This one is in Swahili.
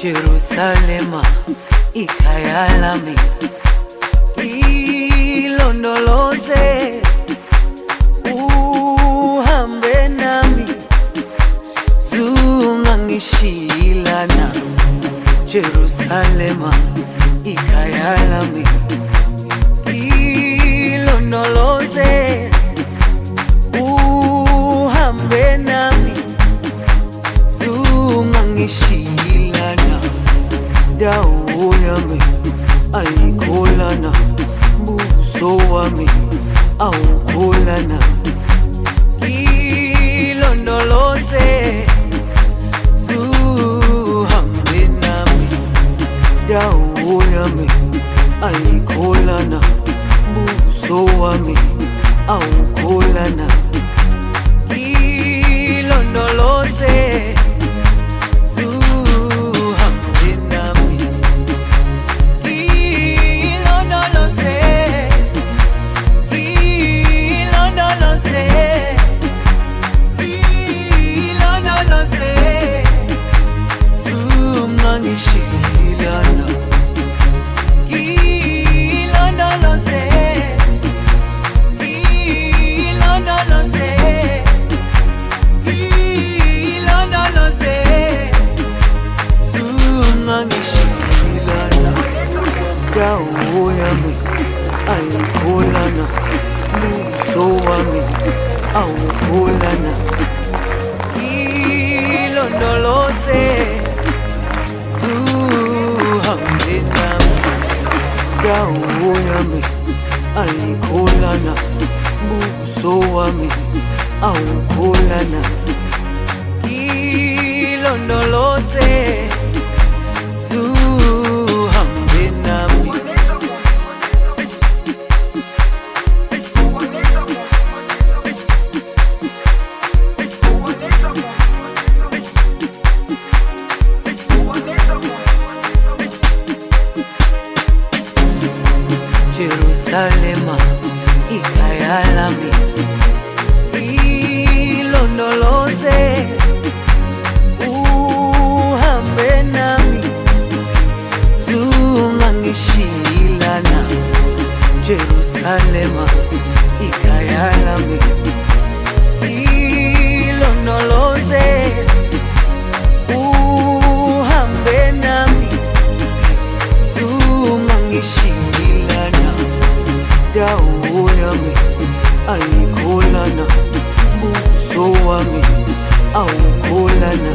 Jerusalema ikhaya lami, ilondoloze uhambe nami, zungangishilana. Jerusalema ikhaya lami, ilondoloze uhambe nami, zungangishilana. Dawo yami ayikholana, buso wami awukholana. Ilondoloze zuhambe nami, dawo yami ayikholana, buso wami awukholana. Ilondoloze dawo yami ayikholana, buso wami awukholana. Ilondoloze zuhambe nami, dawo yami ayikholana, buso wami awukholana. Ilondoloze zuhambe nami. Jerusalema ikhaya lami, ilondoloze uhambe nami, zungangishilana. Jerusalema ikhaya lami, ilondoloze uhambe nami, zungangishilana. Dawo yami ayikholana, buso wami awukholana.